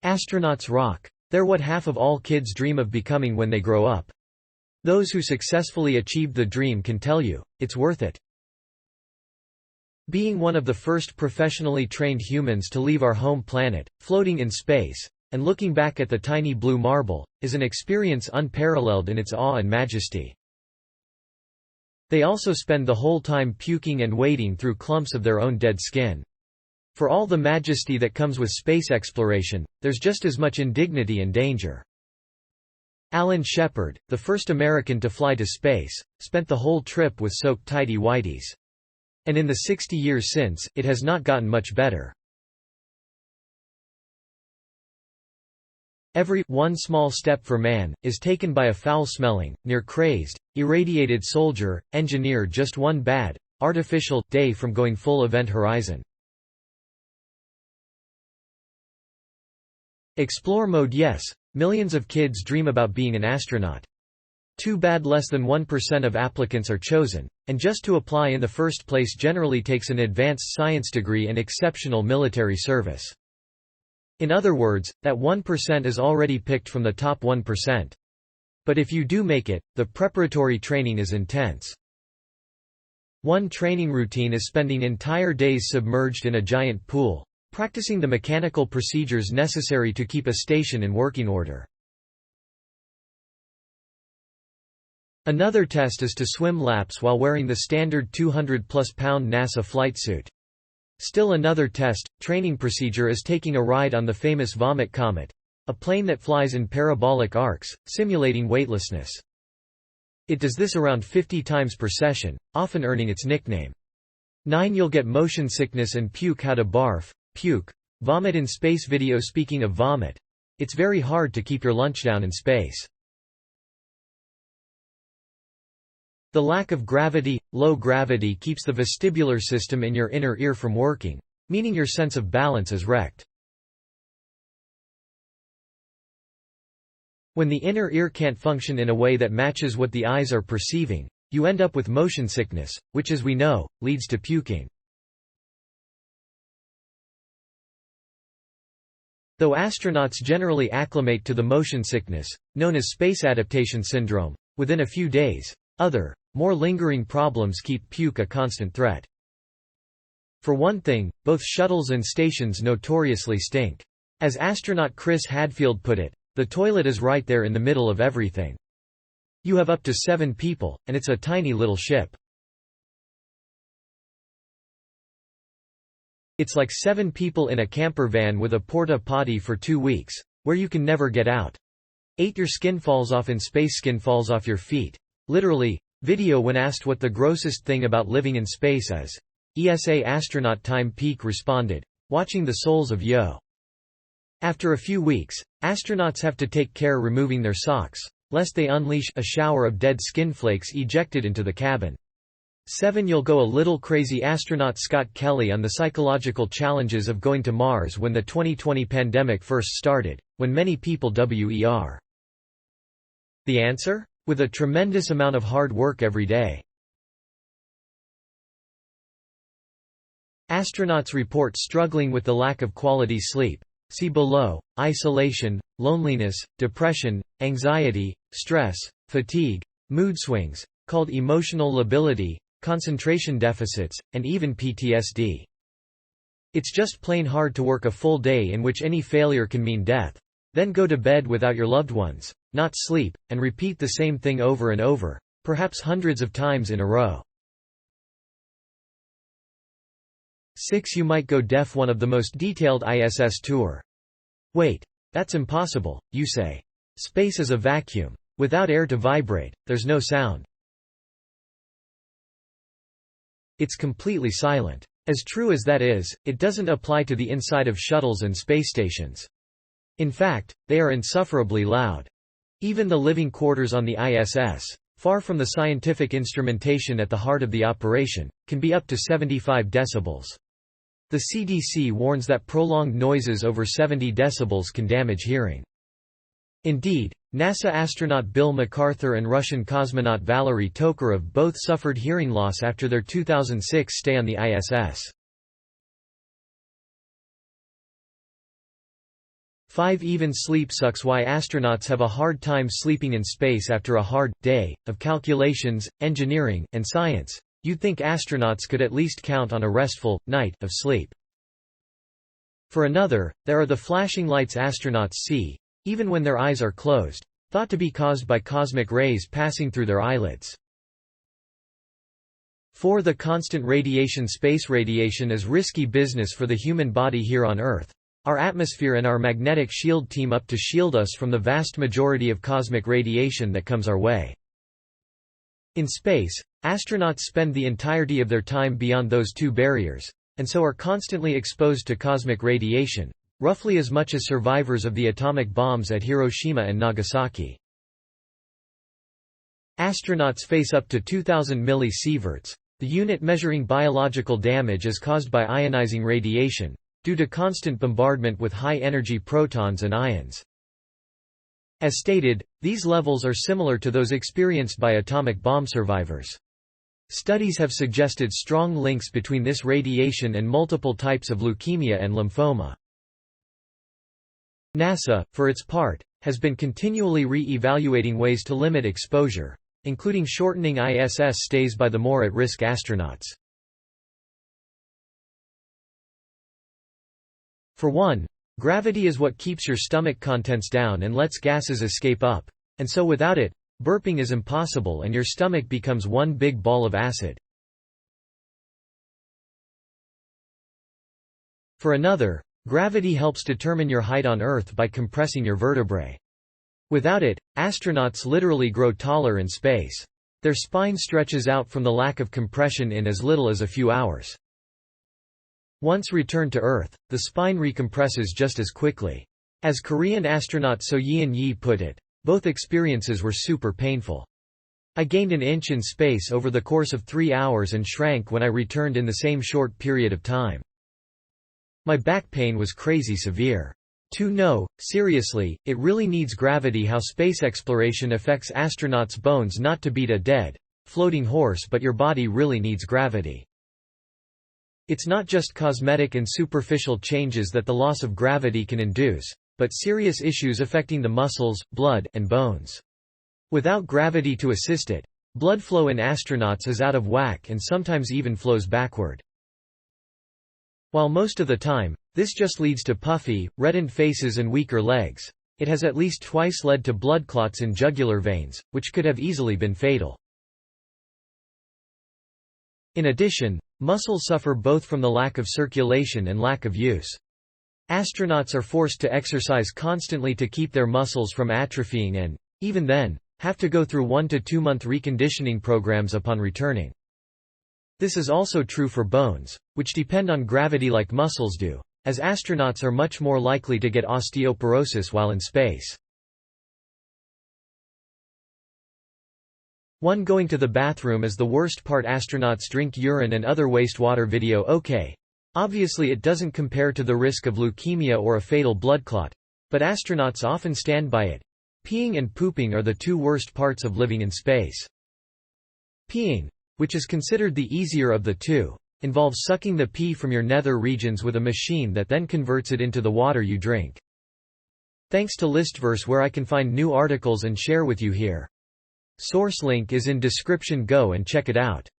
Astronauts rock. They're what half of all kids dream of becoming when they grow up. Those who successfully achieved the dream can tell you, it's worth it. Being one of the first professionally trained humans to leave our home planet, floating in space, and looking back at the tiny blue marble, is an experience unparalleled in its awe and majesty. They also spend the whole time puking and wading through clumps of their own dead skin. For all the majesty that comes with space exploration, there's just as much indignity and danger. Alan Shepard, the first American to fly to space, spent the whole trip with soaked tighty-whities. And in the 60 years since, it has not gotten much better. Every one small step for man is taken by a foul-smelling, near-crazed, irradiated soldier, engineer just one bad, artificial, day from going full event horizon. Explore mode. Yes, millions of kids dream about being an astronaut. Too bad less than 1% of applicants are chosen, and just to apply in the first place generally takes an advanced science degree and exceptional military service. In other words, that 1% is already picked from the top 1%. But if you do make it, the preparatory training is intense. One training routine is spending entire days submerged in a giant pool, practicing the mechanical procedures necessary to keep a station in working order. Another test is to swim laps while wearing the standard 200-plus pound NASA flight suit. Still another test, training procedure is taking a ride on the famous Vomit Comet, a plane that flies in parabolic arcs, simulating weightlessness. It does this around 50 times per session, often earning its nickname. 9. You'll get motion sickness and puke. How to barf, puke, vomit in space. Video. Speaking of vomit, it's very hard to keep your lunch down in space. The lack of gravity, low gravity, keeps the vestibular system in your inner ear from working, meaning your sense of balance is wrecked. When the inner ear can't function in a way that matches what the eyes are perceiving, you end up with motion sickness, which, as we know, leads to puking. Though astronauts generally acclimate to the motion sickness, known as space adaptation syndrome, within a few days, other, more lingering problems keep puke a constant threat. For one thing, both shuttles and stations notoriously stink. As astronaut Chris Hadfield put it, the toilet is right there in the middle of everything. You have up to 7 people, and it's a tiny little ship. It's like 7 people in a camper van with a porta potty for 2 weeks, where you can never get out. 8. Your skin falls off in space. Skin falls off your feet. Literally. Video. When asked what the grossest thing about living in space is, ESA astronaut Time Peak responded, watching the soles of yo. After a few weeks, astronauts have to take care removing their socks, lest they unleash a shower of dead skin flakes ejected into the cabin. 7. You'll go a little crazy. Astronaut Scott Kelly on the psychological challenges of going to Mars when the 2020 pandemic first started, when many people were. The answer? With a tremendous amount of hard work every day. Astronauts report struggling with the lack of quality sleep. See below. Isolation, loneliness, depression, anxiety, stress, fatigue, mood swings, called emotional lability, concentration deficits, and even PTSD. It's just plain hard to work a full day in which any failure can mean death. Then go to bed without your loved ones, not sleep, and repeat the same thing over and over, perhaps hundreds of times in a row. 6. You might go deaf. One of the most detailed ISS tour. Wait. That's impossible, you say. Space is a vacuum. Without air to vibrate, there's no sound. It's completely silent. As true as that is, it doesn't apply to the inside of shuttles and space stations. In fact, they are insufferably loud. Even the living quarters on the ISS, far from the scientific instrumentation at the heart of the operation, can be up to 75 decibels. The CDC warns that prolonged noises over 70 decibels can damage hearing. Indeed, NASA astronaut Bill MacArthur and Russian cosmonaut Valery Tokarev both suffered hearing loss after their 2006 stay on the ISS. 5. Even sleep sucks. Why astronauts have a hard time sleeping in space. After a hard day of calculations, engineering, and science, you'd think astronauts could at least count on a restful night of sleep. For another, there are the flashing lights astronauts see, even when their eyes are closed, thought to be caused by cosmic rays passing through their eyelids. 4. The constant radiation. Space radiation is risky business for the human body. Here on Earth, our atmosphere and our magnetic shield team up to shield us from the vast majority of cosmic radiation that comes our way. In space, astronauts spend the entirety of their time beyond those two barriers, and so are constantly exposed to cosmic radiation, roughly as much as survivors of the atomic bombs at Hiroshima and Nagasaki. Astronauts face up to 2000 millisieverts. The unit measuring biological damage is caused by ionizing radiation, due to constant bombardment with high-energy protons and ions. As stated, these levels are similar to those experienced by atomic bomb survivors. Studies have suggested strong links between this radiation and multiple types of leukemia and lymphoma. NASA, for its part, has been continually re-evaluating ways to limit exposure, including shortening ISS stays by the more at-risk astronauts. For one, gravity is what keeps your stomach contents down and lets gases escape up, and so without it, burping is impossible and your stomach becomes one big ball of acid. For another, gravity helps determine your height on Earth by compressing your vertebrae. Without it, astronauts literally grow taller in space. Their spine stretches out from the lack of compression in as little as a few hours. Once returned to Earth, the spine recompresses just as quickly. As Korean astronaut So Yeon-yi put it, both experiences were super painful. I gained an inch in space over the course of 3 hours and shrank when I returned in the same short period of time. My back pain was crazy severe. No, seriously, it really needs gravity. How space exploration affects astronauts' bones. Not to beat a dead, floating horse, but your body really needs gravity. It's not just cosmetic and superficial changes that the loss of gravity can induce, but serious issues affecting the muscles, blood, and bones. Without gravity to assist it, blood flow in astronauts is out of whack and sometimes even flows backward. While most of the time, this just leads to puffy, reddened faces and weaker legs, it has at least twice led to blood clots in jugular veins, which could have easily been fatal. In addition, muscles suffer both from the lack of circulation and lack of use. Astronauts are forced to exercise constantly to keep their muscles from atrophying and, even then, have to go through 1 to 2 month reconditioning programs upon returning. This is also true for bones, which depend on gravity like muscles do, as astronauts are much more likely to get osteoporosis while in space. 1. Going to the bathroom is the worst part. Astronauts drink urine and other wastewater. Video. Okay. Obviously it doesn't compare to the risk of leukemia or a fatal blood clot, but astronauts often stand by it. Peeing and pooping are the 2 worst parts of living in space. Peeing, which is considered the easier of the 2, involves sucking the pee from your nether regions with a machine that then converts it into the water you drink. Thanks to Listverse, where I can find new articles and share with you here. Source link is in description. Go and check it out.